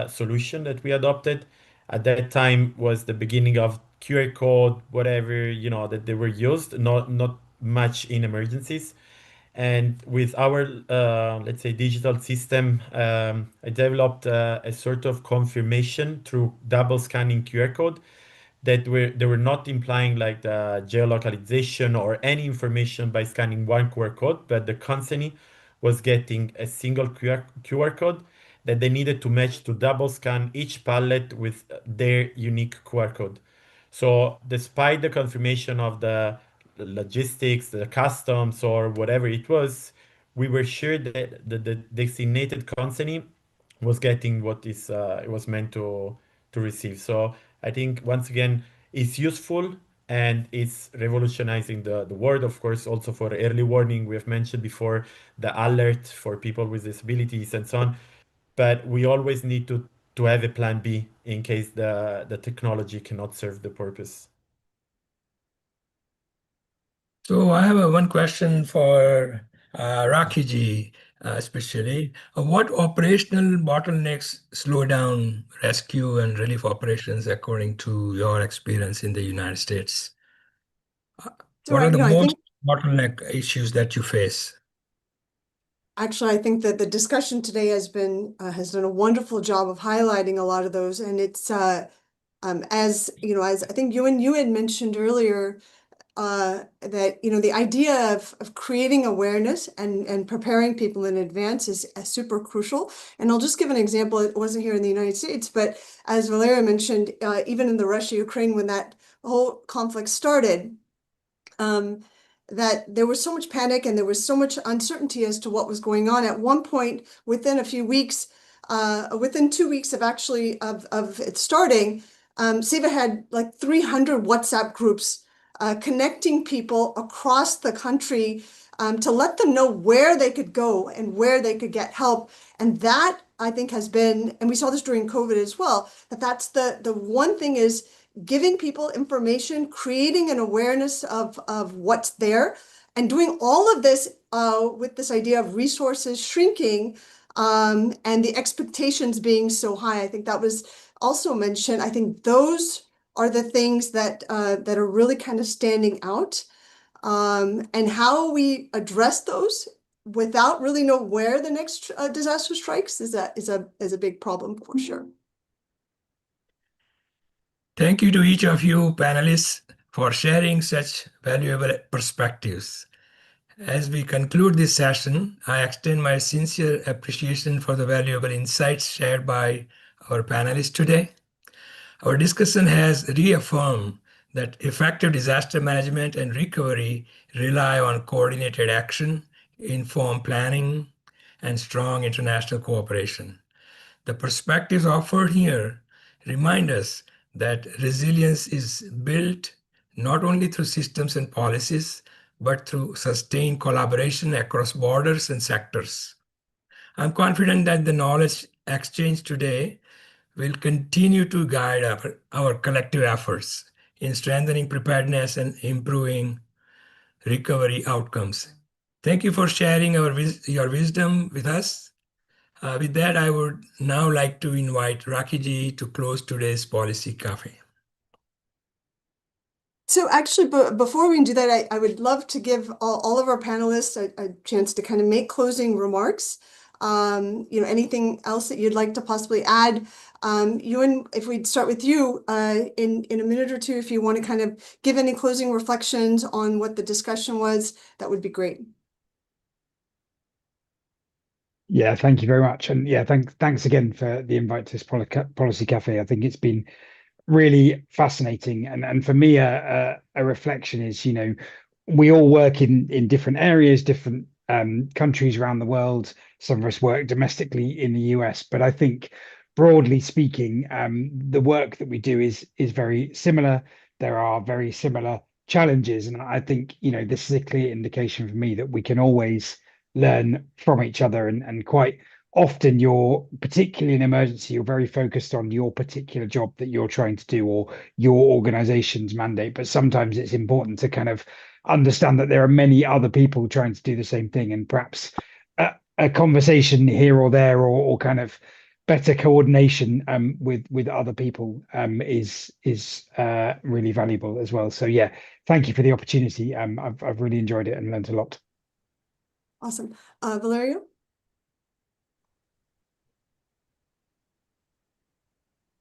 solution that we adopted. At that time was the beginning of QR code, whatever that they were used, not much in emergencies. And with our let's say digital system, I developed a sort of confirmation through double scanning QR code that they were not implying like the geolocalization or any information by scanning one QR code, but the company was getting a single QR code that they needed to match to double scan each pallet with their unique QR code. So despite the confirmation of the logistics, the customs, or whatever it was, we were sure that the designated company was getting what is it was meant to receive. So I think once again, It's useful and it's revolutionizing the world, of course, also for early warning. We have mentioned before the alert for people with disabilities and so on. But we always need to have a plan B in case the technology cannot serve the purpose. So I have one question for Rakiji, especially. What operational bottlenecks slow down rescue and relief operations according to your experience in the United States? So What are the I most think bottleneck issues that you face? actually I think that the discussion today has done a wonderful job of highlighting a lot of those, and it's as as I think you had mentioned earlier, that the idea of creating awareness and preparing people in advance is super crucial. And I'll just give an example. It wasn't here in the United States, but as Valeria mentioned, even in the Russia-Ukraine, when that whole conflict started, that there was so much panic and there was so much uncertainty as to what was going on. At one point, within a few weeks, within 2 weeks of it starting, Sewa had like 300 WhatsApp groups connecting people across the country to let them know where they could go and where they could get help. And that I think has been, and we saw this during COVID as well, that's the one thing is giving people information, creating an awareness of what's there, and doing all of this with this idea of resources shrinking and the expectations being so high. I think that was also mentioned. I think those are the things that are really kind of standing out, and how we address those without really know where the next disaster strikes is a big problem for sure. Thank you to each of you panelists for sharing such valuable perspectives. As we conclude this session, I extend my sincere appreciation for the valuable insights shared by our panelists today. Our discussion has reaffirmed that effective disaster management and recovery rely on coordinated action, informed planning, and strong international cooperation. The perspectives offered here remind us that resilience is built not only through systems and policies, but through sustained collaboration across borders and sectors. I'm confident that the knowledge exchanged today will continue to guide our collective efforts in strengthening preparedness and improving recovery outcomes. Thank you for sharing your wisdom with us. With that, I would now like to invite Rakiji to close today's Policy Cafe. So actually, before we do that, I would love to give all of our panelists a chance to kind of make closing remarks. Anything else that you'd like to possibly add? Ewan, if we'd start with you, in a minute or two, if you want to kind of give any closing reflections on what the discussion was, that would be great. Yeah, thank you very much. And yeah, thanks again for the invite to this Policy Cafe. I think it's been really fascinating. And for me, a reflection is, we all work in different areas, different countries around the world. Some of us work domestically in the US, but I think broadly speaking, the work that we do is very similar. There are very similar challenges, and I think this is a clear indication for me that we can always learn from each other, and quite often you're, particularly in emergency, you're very focused on your particular job that you're trying to do or your organization's mandate. But sometimes it's important to kind of understand that there are many other people trying to do the same thing, and perhaps a conversation here or there, or kind of better coordination with other people is really valuable as well. So yeah, thank you for the opportunity. I've really enjoyed it and learned a lot. Awesome. Valerio?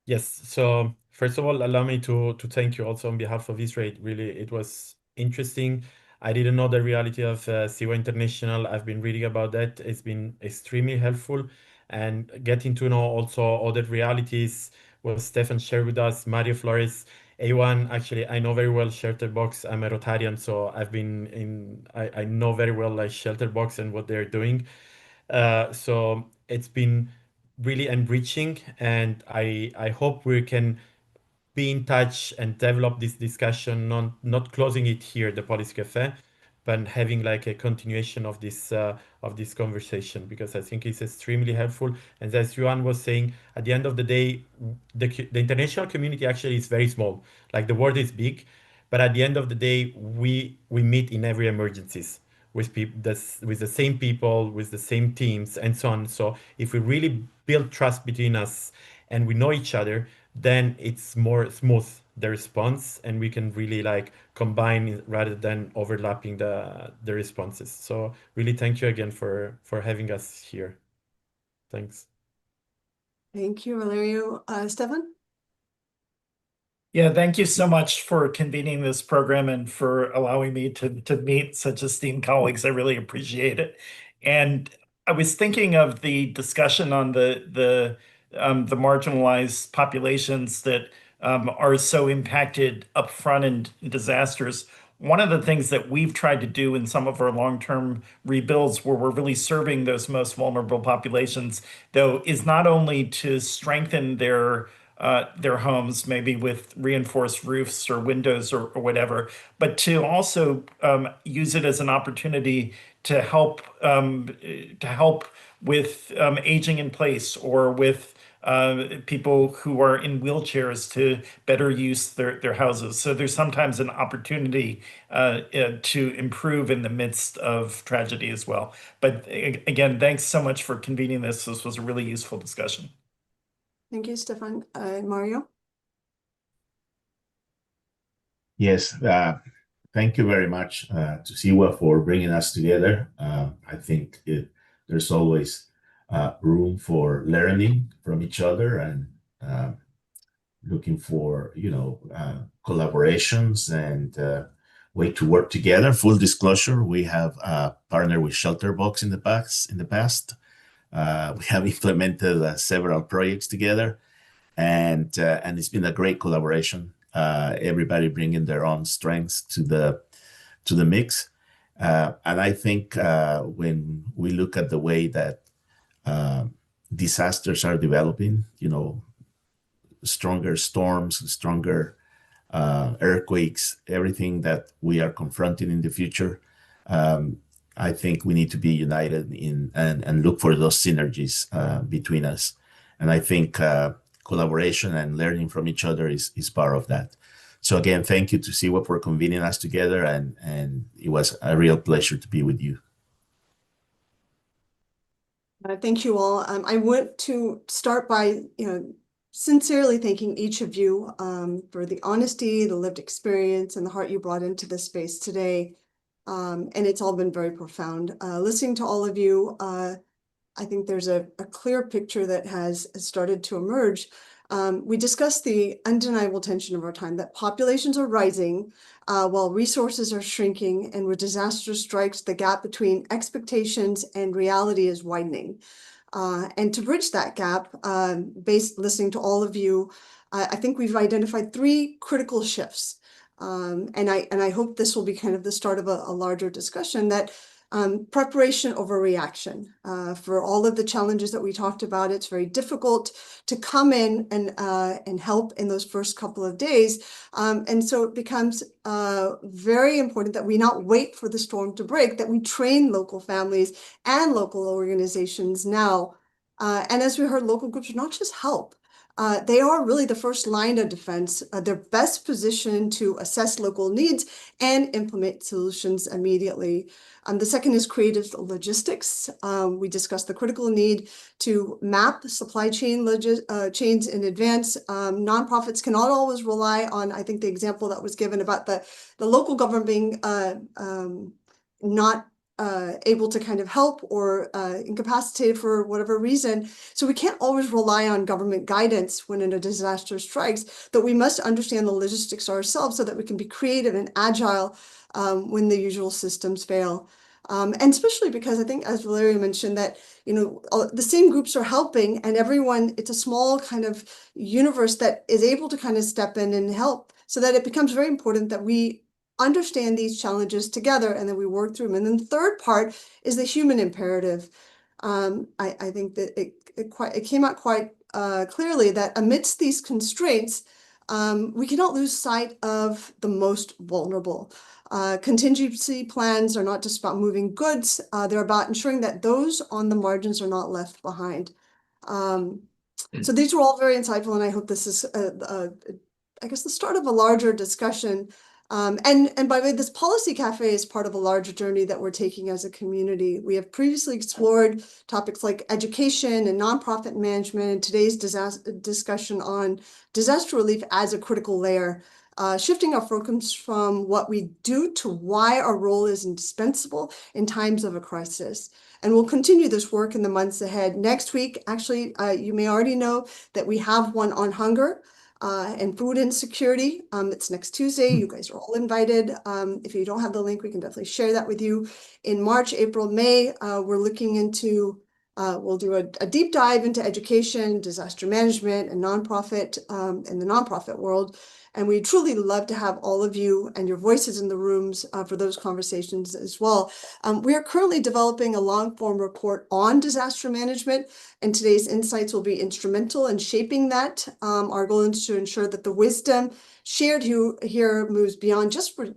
Yes. So first of all, allow me to thank you also on behalf of Israel. Really, it was interesting. I didn't know the reality of Sewa International. I've been reading about that. It's been extremely helpful, and getting to know also other realities what Stefan shared with us, Mario Flores. A1, actually, I know very well Shelter Box. I'm a Rotarian, so I know very well like Shelter Box and what they're doing. So it's been really enriching, and I hope we can be in touch and develop this discussion, not closing it here, the Policy Cafe, but having like a continuation of this conversation, because I think it's extremely helpful. And as Yuan was saying, at the end of the day, the international community actually is very small. Like the world is big, but at the end of the day, we meet in every emergencies with people with the same people, with the same teams, and so on. So if we really build trust between us and we know each other, then it's more smooth, the response, and we can really like combine rather than overlapping the responses. So really thank you again for having us here. Thanks. Thank you, Valerio. Stefan? Yeah, thank you so much for convening this program and for allowing me to meet such esteemed colleagues. I really appreciate it. And I was thinking of the discussion on the marginalized populations that are so impacted upfront in disasters. One of the things that we've tried to do in some of our long-term rebuilds, where we're really serving those most vulnerable populations, though, is not only to strengthen their homes, maybe with reinforced roofs or windows or whatever, but to also use it as an opportunity to help with aging in place, or with people who are in wheelchairs to better use their houses. So there's sometimes an opportunity to improve in the midst of tragedy as well. But again, thanks so much for convening this. This was a really useful discussion. Thank you, Stefan. Mario? Yes, thank you very much to Sewa for bringing us together. I think there's always room for learning from each other, and looking for collaborations and way to work together. Full disclosure: we have partnered with Shelterbox in the past. We have implemented several projects together, and it's been a great collaboration. Everybody bringing their own strengths to the mix, and I think when we look at the way that disasters are developing, stronger storms, stronger earthquakes, everything that we are confronting in the future, I think we need to be united and look for those synergies between us. And I think collaboration and learning from each other is part of that. So again, thank you to Sewa for convening us together, and it was a real pleasure to be with you. Thank you all. I want to start by, sincerely thanking each of you for the honesty, the lived experience, and the heart you brought into this space today. And it's all been very profound. Listening to all of you, I think there's a clear picture that has started to emerge. We discussed the undeniable tension of our time, that populations are rising while resources are shrinking, and with disaster strikes, the gap between expectations and reality is widening. And to bridge that gap, listening to all of you, I think we've identified 3 critical shifts. And I hope this will be kind of the start of a larger discussion, that preparation over reaction. For all of the challenges that we talked about, it's very difficult to come in and help in those first couple of days. And so it becomes very important that we not wait for the storm to break, that we train local families and local organizations now. And as we heard, local groups are not just help. They are really the first line of defense. They're best positioned to assess local needs and implement solutions immediately. The second is creative logistics. We discussed the critical need to map the supply chains in advance. Nonprofits cannot always rely on, I think the example that was given about the local government being not able to kind of help, or incapacitated for whatever reason. So we can't always rely on government guidance when a disaster strikes, that we must understand the logistics ourselves so that we can be creative and agile when the usual systems fail. And especially because I think, as Valeria mentioned, that the same groups are helping, and everyone, it's a small kind of universe that is able to kind of step in and help, so that it becomes very important that we understand these challenges together and then we work through them. And then the third part is the human imperative. I think that it came out quite clearly that amidst these constraints, we cannot lose sight of the most vulnerable. Contingency plans are not just about moving goods, they're about ensuring that those on the margins are not left behind. So these were all very insightful, and I hope this is, I guess, the start of a larger discussion. And by the way, this policy cafe is part of a larger journey that we're taking as a community. We have previously explored topics like education and nonprofit management, and today's discussion on disaster relief as a critical layer, shifting our focus from what we do to why our role is indispensable in times of a crisis. And we'll continue this work in the months ahead. Next week, actually, you may already know that we have one on hunger and food insecurity. It's next Tuesday. You guys are all invited. If you don't have the link, we can definitely share that with you. In March, April, May, we're looking into, we'll do a deep dive into education, disaster management, and nonprofit in the nonprofit world. And we truly love to have all of you and your voices in the rooms for those conversations as well. We are currently developing a long-form report on disaster management, and today's insights will be instrumental in shaping that. Our goal is to ensure that the wisdom shared here moves beyond just for,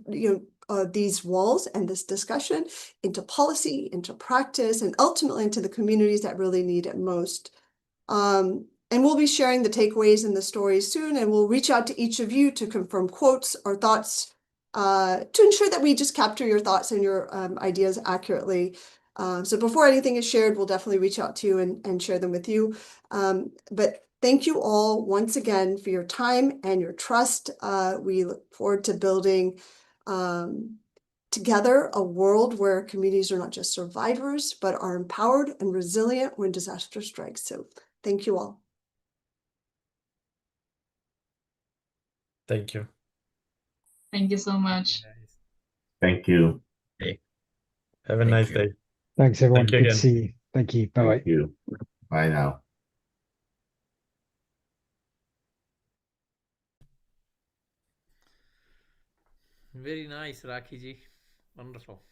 these walls and this discussion into policy, into practice, and ultimately into the communities that really need it most. And we'll be sharing the takeaways and the stories soon, and we'll reach out to each of you to confirm quotes or thoughts to ensure that we just capture your thoughts and your ideas accurately. So before anything is shared, we'll definitely reach out to you and share them with you. But thank you all once again for your time and your trust. We look forward to building together a world where communities are not just survivors, but are empowered and resilient when disaster strikes. So thank you all. Thank you. Thank you so much. Thank you. Have a Thank nice you. day. Thanks, everyone. Thank you Good to again. see you. Thank you. Bye-bye. Thank you. Bye now. Very nice, Rakhi ji. Wonderful.